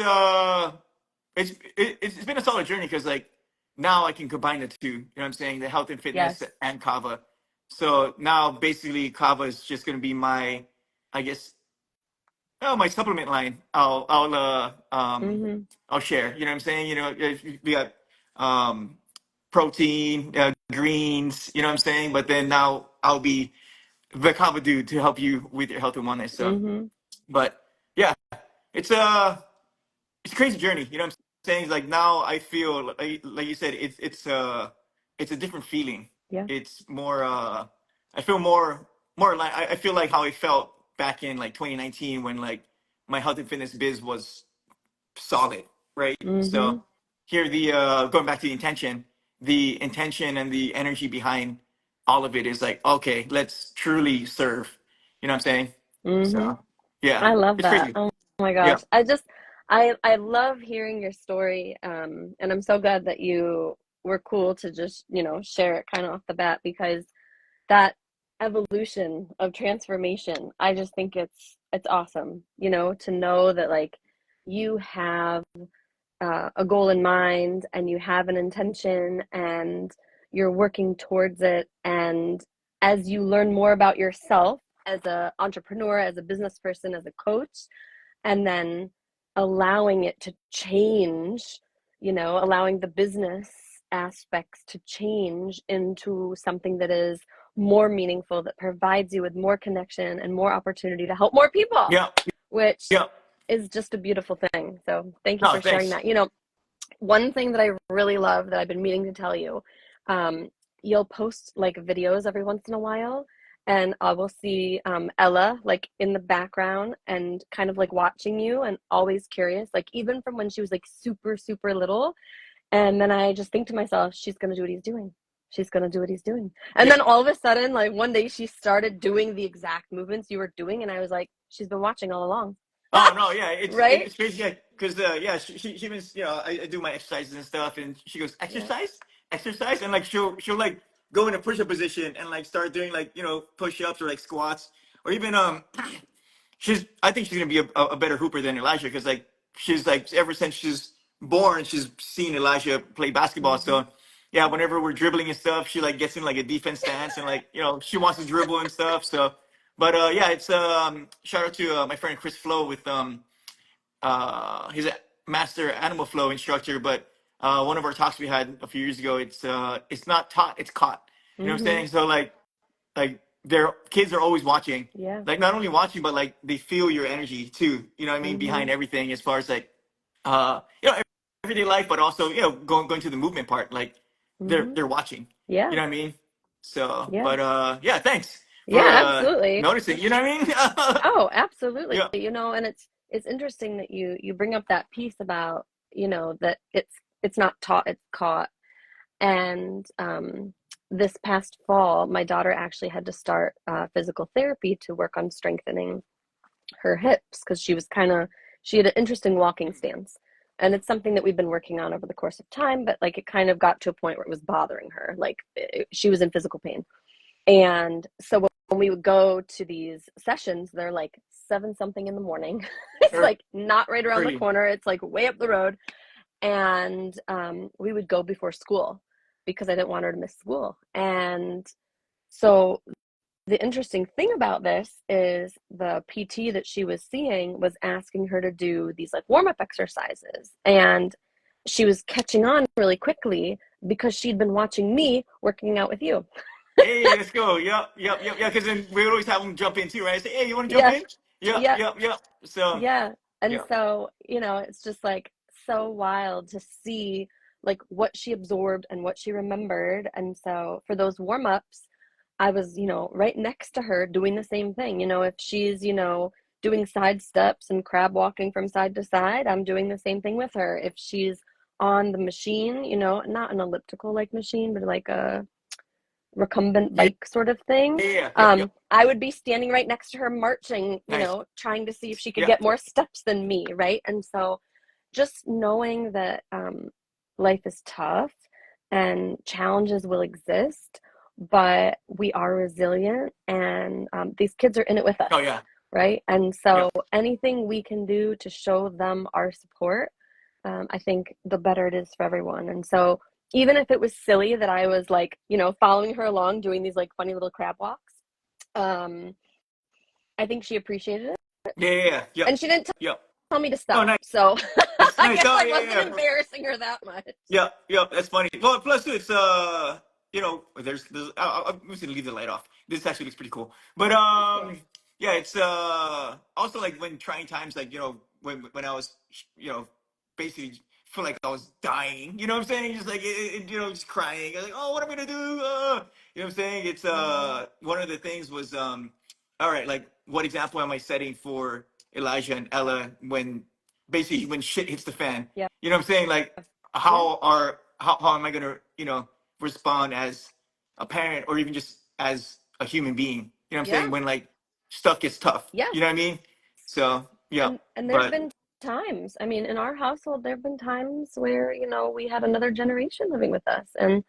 been a solid journey because like now I can combine the two. You know what I'm saying? The health and fitness Yes. and kava. So now basically kava is just gonna be my, I guess, my supplement line. Mm-hmm. I'll share. You know what I'm saying? We got um protein, greens. You know what I'm saying? But then now I'll be the kava dude to help you with your health and wellness. So, Mm-hmm. but yeah, it's it's a crazy journey. You know what I'm saying? It's like now I feel like you said, it's a different feeling. Yeah. It's more I feel more like I feel like how I felt back in like 2019 when like my health and fitness biz was solid, right? Mm-hmm. So here the going back to the intention and the energy behind all of it is like, okay, let's truly serve. You know what I'm saying? Mm-hmm. So yeah, I love it's that. crazy. Oh my Yeah. gosh. I love hearing your story. And I'm so glad that you were cool to just, share it kind of off the bat because that evolution of transformation, I just think it's awesome, to know that like you have a goal in mind and you have an intention and you're working towards it. And as you learn more about yourself as an entrepreneur, as a business person, as a coach, and then allowing it to change, allowing the business aspects to change into something that is more meaningful, that provides you with more connection and more opportunity to help more people, Yeah. which Yeah. is just a beautiful thing. So thank you No, for sharing thanks. that. One thing that I really love that I've been meaning to tell you, um, you'll post like videos every once in a while, and I will see Ella like in the background and kind of like watching you and always curious, like even from when she was like super, super little. And then I just think to myself, she's gonna do what he's doing. She's gonna do what he's doing. And Yeah. then all of a sudden, like one day she started doing the exact movements you were doing, and I was like, she's been watching all along. Oh no, yeah, Right? it's crazy, yeah, because yeah, she was, I do my exercises and stuff, and she goes, Yeah. exercise, and like she'll like go in a push-up position and like start doing like push-ups or like squats or even I think she's gonna be a better hooper than Elijah because like she's like ever since she's born she's seen Elijah play basketball. Mm-hmm. So yeah, whenever we're dribbling and stuff, she like gets in like a defense stance and like she wants to dribble and stuff. So, but yeah, it's shout out to my friend Chris Flo with he's a master animal flow instructor. But one of our talks we had a few years ago, it's not taught, it's caught. You know what I'm Mm-hmm. saying? So like their kids are always watching, Yeah. like not only watching but like they feel your energy too, you know what I mean, Mm-hmm. behind everything as far as like everyday life, but also going to the movement part. Like Hmm. they're watching. You Yeah. know what I mean? So, Yeah. but yeah, thanks for Yeah, absolutely. noticing. You know what I mean? Oh, absolutely. Yeah. And it's interesting that you bring up that piece about, that it's not taught, it's caught. And this past fall, my daughter actually had to start physical therapy to work on strengthening her hips because she had an interesting walking stance. And it's something that we've been working on over the course of time, but like it kind of got to a point where it was bothering her. Like she was in physical pain. And so when we would go to these sessions, they're like seven something in the morning. It's like not right around the Early. corner. It's like way up the road. And we would go before school because I didn't want her to miss school. And so the interesting thing about this is the PT that she was seeing was asking her to do these like warm up exercises. And she was catching on really quickly because she'd been watching me working out with you. Hey, let's go. Yep, yep, yep, yeah. Because then we always have them jump in too, right? I say, hey, you want to jump Yeah, in? Yep, yeah, yep, yep. So, yeah. And yeah, so, it's just like so wild to see like what she absorbed and what she remembered. And so for those warm ups, I was, right next to her doing the same thing. If she's, doing side steps and crab walking from side to side, I'm doing the same thing with her. If she's on the machine, not an elliptical like machine, but like a recumbent yeah, bike sort of thing. yeah, yeah, yep, yep. I would be standing right next to her marching, Nice. trying to see if she could Yeah, get more steps than me, right? And so just knowing that life is tough and challenges will exist, but we are resilient and these kids are in it with us, oh yeah, right? And yeah, so anything we can do to show them our support, I think the better it is for everyone. And so even if it was silly that I was like, following her along doing these like funny little crab walks, um, I think she appreciated it. yeah, yeah, yeah, yep, And she didn't yep. tell me to Oh, stop. nice, So I nice. guess Oh, I yeah, wasn't yeah, yeah. embarrassing her that much. Yeah, yeah, that's funny. Well, plus it's there's I'm just gonna leave the light off. This actually looks pretty cool. But Cool. yeah, it's also like when trying times, like when I was basically feel like I was dying. You know what I'm saying? Just like just crying. Like, oh, what am I gonna do? You know what I'm saying? It's Mm-hmm. one of the things was all right, like what example am I setting for Elijah and Ella when basically when shit hits the fan? Yeah. You know what I'm saying? Like Yeah. how am I gonna respond as a parent or even just as a human being? You know what I'm saying? Yeah. When like stuff gets tough. Yes. You know what I mean? So yeah, And there have but been times, I mean, in our household, there have been times where, we had another generation living with us. And,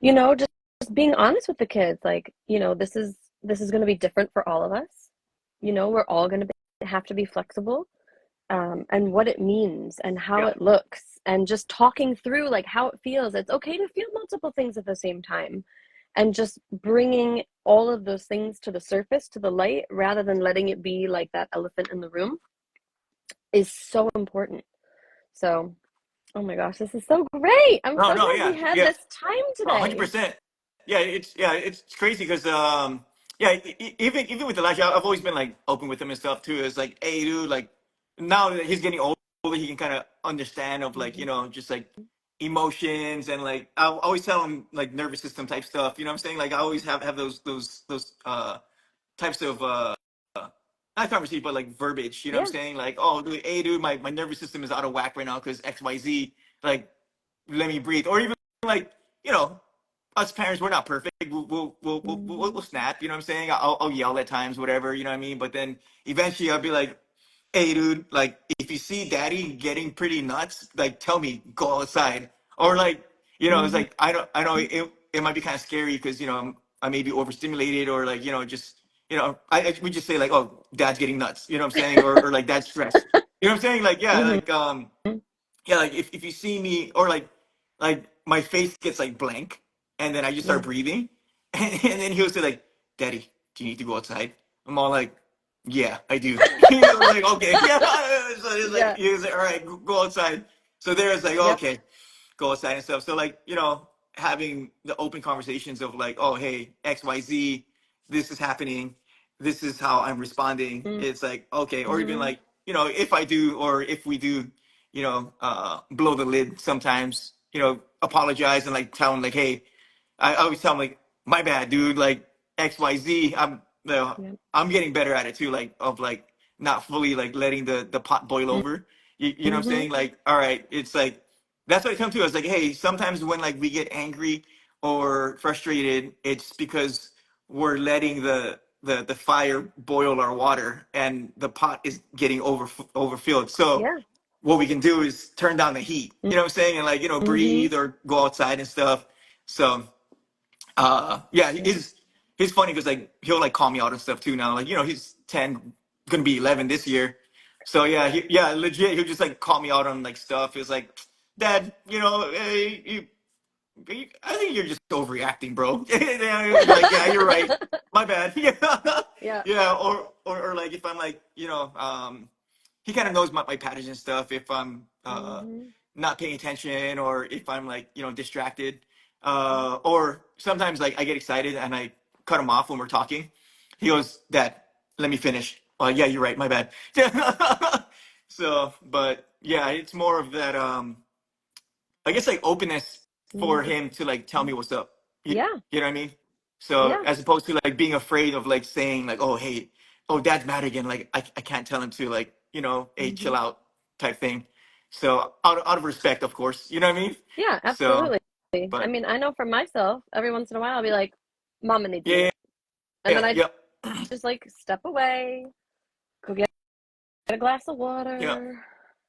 just being honest with the kids, like, this is going to be different for all of us. We're all going to have to be flexible, and what it means and how yeah, it looks, and just talking through like how it feels. It's okay to feel multiple things at the same time, and just bringing all of those things to the surface, to the light, rather than letting it be like that elephant in the room is so important. So, oh my gosh, this is so great. I'm no, so no, glad we yeah, had yeah, this time oh, today. 100%. Yeah, it's crazy because yeah, even with Elijah, I've always been like open with him and stuff too. It's like, hey, dude, like now that he's getting older, he can kind of understand of like Mhm. just like emotions and like I always tell him like nervous system type stuff. You know what I'm saying? Like I always have those types of not conversation but like verbiage. You know what I'm Yeah. saying? Like, oh, dude, hey, dude, my nervous system is out of whack right now because X Y Z. Like, let me breathe. Or even like us parents, we're not perfect. We'll Mhm. snap. You know what I'm saying? I'll yell at times, whatever. You know what I mean? But then eventually I'll be like, hey, dude, like if you see daddy getting pretty nuts, like tell me, go outside. Or like, it's Mhm. like I know it might be kind of scary because I may be overstimulated or like just we just say like, oh, dad's getting nuts. You know what I'm saying? Or like dad's stressed. You know what I'm saying? Like yeah, Mhm. like yeah, like if you see me or like my face gets like blank and then I just start Yeah. breathing and then he'll say like, daddy, do you need to go outside? I'm all like, yeah, I do. Like, okay, yeah. So it's like Yeah. he was like, all right, go outside. So there's like, Yep. okay, go outside and stuff. So like, having the open conversations of like, oh hey, XYZ, this is happening, this is how I'm responding. It's like, okay, or even Mhm. like, if I do or if we do blow the lid sometimes. apologize and like tell him like, hey, I always tell him like, my bad, dude, like XYZ. Yeah. I'm getting better at it too, like of like not fully like letting the pot boil over. You know what I'm Mm-hmm. saying? Like, all right, it's like that's what I come to. I was like, hey, sometimes when like we get angry or frustrated, it's because we're letting the fire boil our water and the pot is getting overfilled. So Yeah. what we can do is turn down the heat. You know what I'm saying? And like, Mm-hmm. breathe or go outside and stuff. So yeah, Yeah. he's funny because like he'll like call me out and stuff too now. Like, he's 10, gonna be 11 this year. So yeah, yeah, legit, he'll just like call me out on like stuff. It's like, Dad, I think you're just overreacting, bro. And I'll be like, yeah, you're right. My bad. Yeah, Yeah. yeah. Or like if I'm like, he kind of knows my patterns and stuff. If I'm Mm-hmm. not paying attention, or if I'm like distracted, or sometimes like I get excited and I cut him off when we're talking. He goes, Dad, let me finish. Oh yeah, you're right. My bad. So, but yeah, it's more of that. I guess like openness for Mm-hmm. him to like tell me what's up. Yeah. You know what I mean? So Yeah. as opposed to like being afraid of like saying like, oh hey, oh Dad's mad again. Like I can't tell him to like, hey, Mm-hmm. chill out type thing. So out of respect, of course. You know what I mean? Yeah, So, absolutely. I but mean, I know for myself, every once in a while I'll be like, Mama needs a yeah, minute. And then yeah, I yeah, just like step away, go get a glass of yeah, water,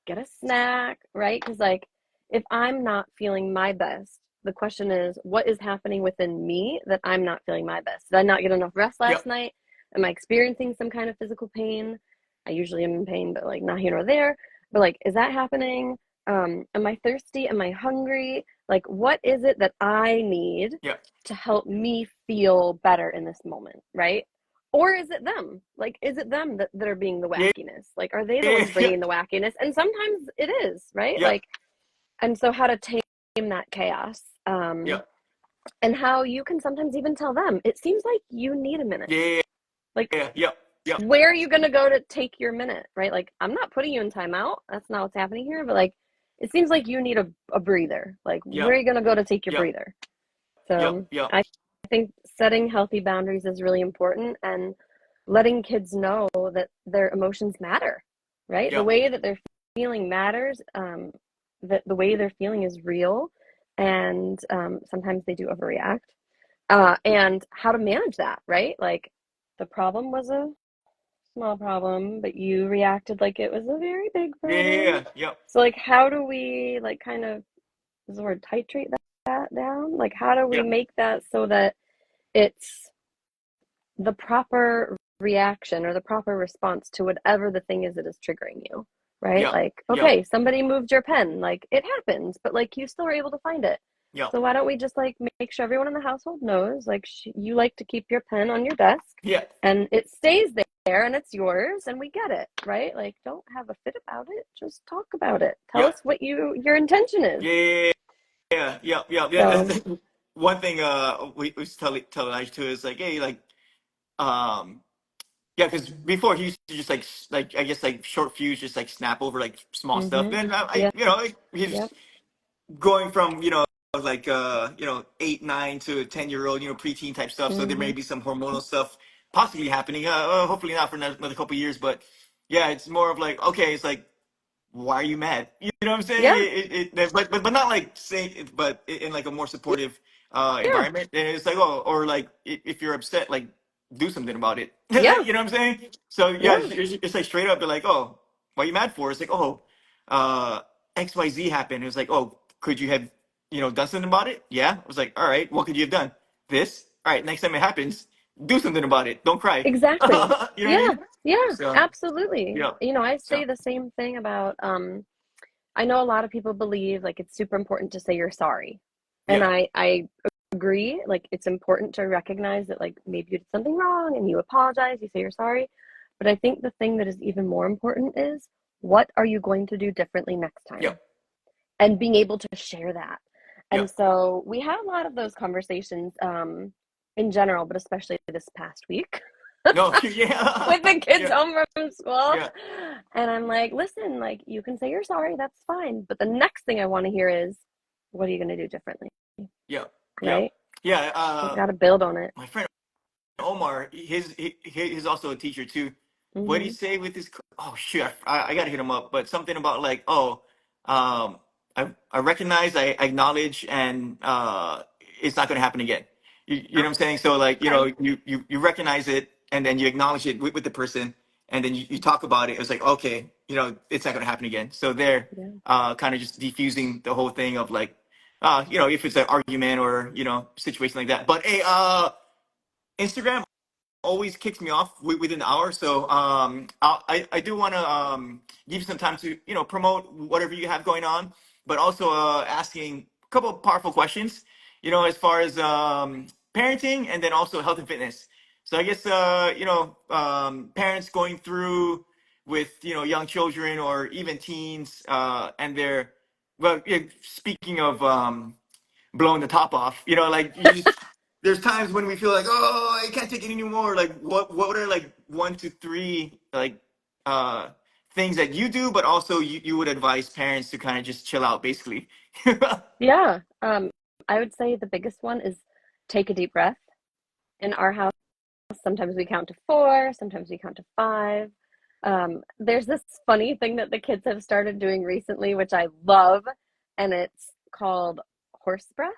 get a snack, right? Because, like, if I'm not feeling my best, the question is, what is happening within me that I'm not feeling my best? Did I not get enough rest yeah, last night? Am I experiencing some kind of physical pain? I usually am in pain, but like not here nor there. But like, is that happening? Am I thirsty? Am I hungry? Like, what is it that I need yeah, to help me feel better in this moment, right? Or is it them? Like, is it them that are being the yeah, wackiness? Like, are they the yeah, ones yeah, bringing the wackiness? And sometimes it is, right? yeah, Like, and so how to tame that chaos, yeah, and how you can sometimes even tell them, it seems like you need a minute. yeah, Like, yeah, yeah, yeah, where are you going to go to take your minute, right? Like, I'm not putting you in timeout. That's not what's happening here. But like, it seems like you need a breather. Like, yeah, where are you going to go to take your yeah, breather? yeah, So yeah, I think setting healthy boundaries is really important, and letting kids know that their emotions matter, right? The yeah, way that they're feeling matters, that the way they're feeling is real, and sometimes they do overreact. And how to manage that, right? Like, the problem was a small problem, but you reacted like it was a very big yeah, problem. yeah, yeah, So, like, how do we, like, kind of, is the word titrate that down? Like, how do we yeah, make that so that it's the proper reaction or the proper response to whatever the thing is that is triggering you, right? yeah, Like, yeah, okay, somebody moved your pen, like it happens, but like you still were able to find it. yeah, So why don't we just like make sure everyone in the household knows, like, you like to keep your pen on your desk yeah, and it stays there and it's yours and we get it, right? Like, don't have a fit about it, just talk about it. Tell yeah, us what your intention is. yeah, yeah, yeah, yeah, So, yeah. One thing we tell Elijah too is like, hey, like um yeah, because before he used to just like I guess like short fuse, just like snap over like small stuff. mm-hmm. Then Yeah, he's yep, going from like 8, 9 to a 10-year-old, preteen type stuff. So there may mm-hmm. be some hormonal stuff possibly happening. Hopefully not for another couple years, but yeah, it's more of like, okay, it's like, why are you mad? You know what I'm saying? Yeah, But not like saying it, but in like a more supportive yeah, environment. And it's like, oh, or like if you're upset, like do something about it. yeah, You know what I'm saying? So yeah, yeah, it's like straight up. They're like, oh, what are you mad for? It's like, oh, uh, XYZ happened. It was like, oh, could you have done something about it? Yeah. I was like, all right, what could you have done? This. All right, next time it happens, do something about it. Don't cry. You exactly. know what I Yeah, mean? yeah, So absolutely. yeah. I So say the same thing about I know a lot of people believe like it's super important to say you're sorry. And yeah. I agree, like it's important to recognize that like maybe you did something wrong and you apologize, you say you're sorry. But I think the thing that is even more important is, what are you going to do differently next Yeah. time? And being able to share that. Yeah. And so we had a lot of those conversations in general, but especially this past week No. Yeah. with the kids Yeah. home from school. Yeah. And I'm like, listen, like, you can say you're sorry, that's fine. But the next thing I want to hear is, what are you going to do differently, Yeah. Yeah. right? Yeah. Got to build on it. My friend Omar, he's also a teacher too. What did he Hmm. say with his? Oh shoot, I gotta hit him up. But something about like, oh, um, I recognize, I acknowledge, and it's not gonna happen again. You know what I'm saying? So like, Okay. you recognize it, and then you acknowledge it with the person, and then you talk about it. It's like, okay, it's not gonna happen again. So they're Yeah. kind of just diffusing the whole thing of like, if it's an argument or situation like that. But hey, Instagram always kicks me off within an hour. So I do want to give you some time to promote whatever you have going on, but also asking a couple of powerful questions. As far as parenting and then also health and fitness. So I guess parents going through with young children or even teens and they're well. Yeah, speaking of blowing the top off. Like you just there's times when we feel like, oh, I can't take it anymore. Like what are like 1 to 3 like uh things that you do, but also you would advise parents to kind of just chill out, basically. Yeah. I would say the biggest one is take a deep breath. In our house, sometimes we count to four, sometimes we count to five. There's this funny thing that the kids have started doing recently, which I love, and it's called horse breath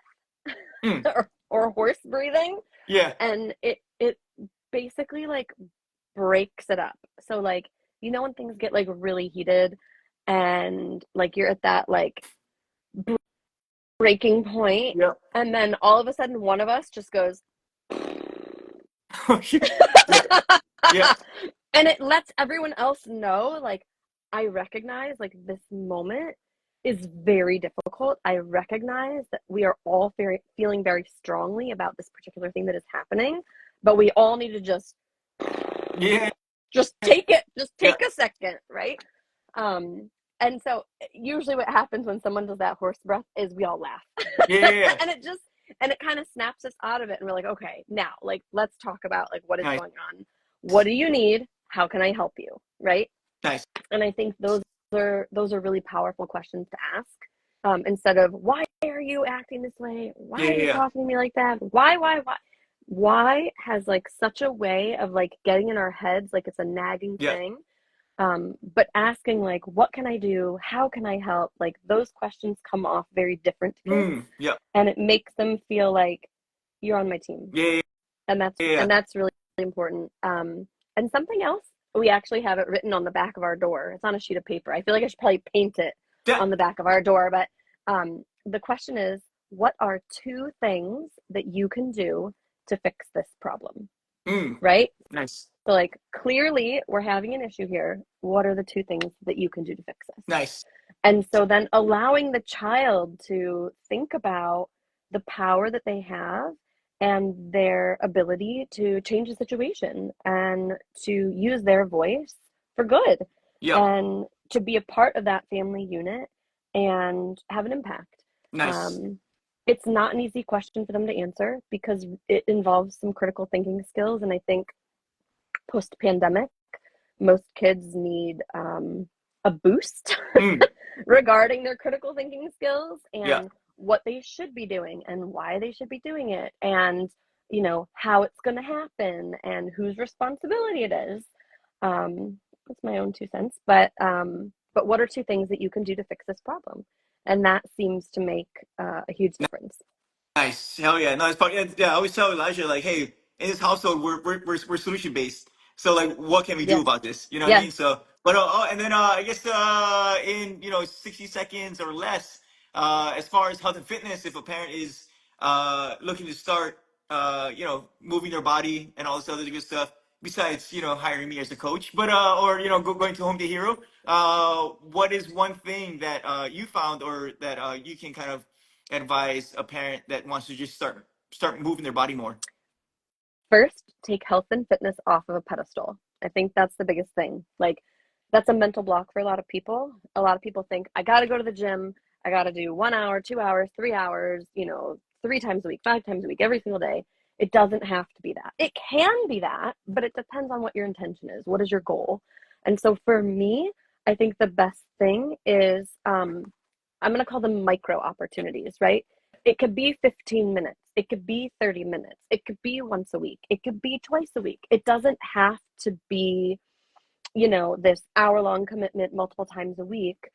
Mm, or horse breathing. yeah. And it basically like breaks it up. So like, when things get like really heated and like you're at that like breaking point, Yeah. and then all of a sudden one of us just goes Yeah. Yeah. and it lets everyone else know, like, I recognize like this moment is very difficult. I recognize that we are all feeling very strongly about this particular thing that is happening, but we all need to Yeah. just take it, just Yeah. take a second, right? And so usually what happens when someone does that horse breath is we all laugh. Yeah. Yeah. Yeah. And it kind of snaps us out of it, and we're like, okay, now like let's talk about like what is Nice. going on. What do you need? How can I help you? Right? Nice. And I think those are really powerful questions to ask. Instead of why are you acting this way? Why Yeah. are Yeah. you Yeah. talking to me like that? Why has like such a way of like getting in our heads, like it's a nagging Yeah. thing. But asking like, what can I do? How can I help? Like those questions come off very different to kids, Yeah. and it makes them feel like you're on my team, Yeah. Yeah. and that's Yeah. Yeah. and that's really important. And something else, we actually have it written on the back of our door. It's on a sheet of paper. I feel like I should probably paint it Yeah. on the back of our door. But the question is, what are 2 things that you can do to fix this problem? Right? Nice. So, like, clearly we're having an issue here. What are the 2 things that you can do to fix this? Nice. And so then allowing the child to think about the power that they have and their ability to change the situation and to use their voice for good Yep. and to be a part of that family unit and have an impact. Nice. Um, it's not an easy question for them to answer because it involves some critical thinking skills. And I think post pandemic, most kids need a boost Mm. regarding their critical thinking skills Yeah. and what they should be doing and why they should be doing it and how it's going to happen and whose responsibility it is. That's my own 2 cents, but what are 2 things that you can do to fix this problem? And that seems to make a huge difference. Nice. Hell yeah. No, it's probably, yeah, yeah. I always tell Elijah, like, hey, in this household, we're solution based. So like, what can we do Yes, about this? You know what I yes. mean? So, but and then I guess in 60 seconds or less, as far as health and fitness, if a parent is looking to start moving their body and all this other good stuff, besides hiring me as a coach, but or going to Home to Hero, what is one thing that you found or that you can kind of advise a parent that wants to just start moving their body more? First, take health and fitness off of a pedestal. I think that's the biggest thing. Like, that's a mental block for a lot of people. A lot of people think, I got to go to the gym. I got to do 1 hour, 2 hours, 3 hours, 3 times a week, 5 times a week, every single day. It doesn't have to be that. It can be that, but it depends on what your intention is. What is your goal? And so for me, I think the best thing is I'm going to call them micro opportunities, right? It could be 15 minutes. It could be 30 minutes. It could be once a week. It could be twice a week. It doesn't have to be, this hour-long commitment multiple times a week,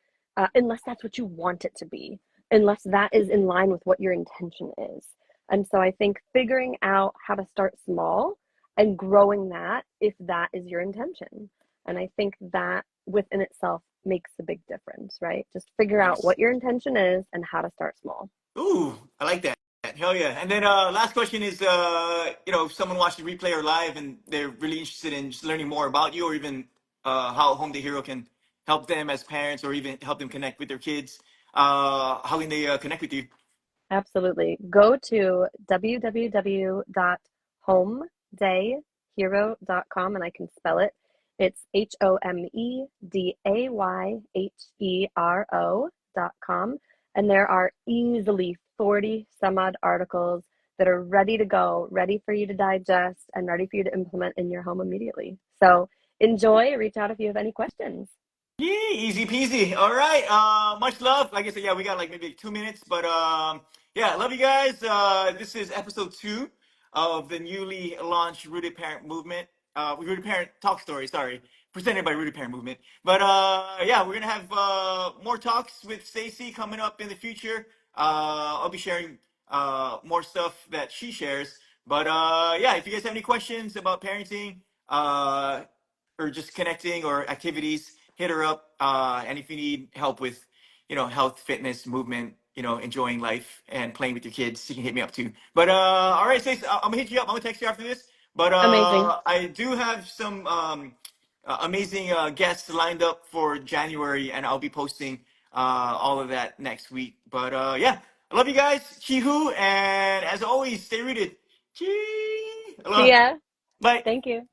unless that's what you want it to be, unless that is in line with what your intention is. And so I think figuring out how to start small and growing that if that is your intention. And I think that within itself makes a big difference, right? Just figure out Nice. what your intention is and how to start small. Ooh, I like that. Hell yeah. And then last question is if someone watched the replay or live and they're really interested in just learning more about you or even how Home Day Hero can help them as parents or even help them connect with their kids, how can they connect with you? Absolutely. Go to www.homedayhero.com and I can spell it. It's HOMEDAYHERO.com. And there are easily 40 some odd articles that are ready to go, ready for you to digest, and ready for you to implement in your home immediately. So enjoy. Reach out if you have any questions. Yeah, easy peasy. All right. Much love. Like I said, yeah, we got like maybe 2 minutes, but yeah, love you guys. This is episode 2 of the newly launched Rooted Parent Movement. Rooted Parent Talk Story. Sorry, presented by Rooted Parent Movement. But yeah, we're gonna have more talks with Stacey coming up in the future. I'll be sharing more stuff that she shares. But yeah, if you guys have any questions about parenting, or just connecting or activities, hit her up. And if you need help with, health, fitness, movement, enjoying life and playing with your kids, you can hit me up too. But all right, Stacey, I'm gonna hit you up. I'm gonna text you after this. But Amazing. I do have some amazing guests lined up for January, and I'll be posting all of that next week. But yeah, I love you guys. Chihu, and as always, stay rooted. Chee. See Aloha. ya. Bye. Thank you.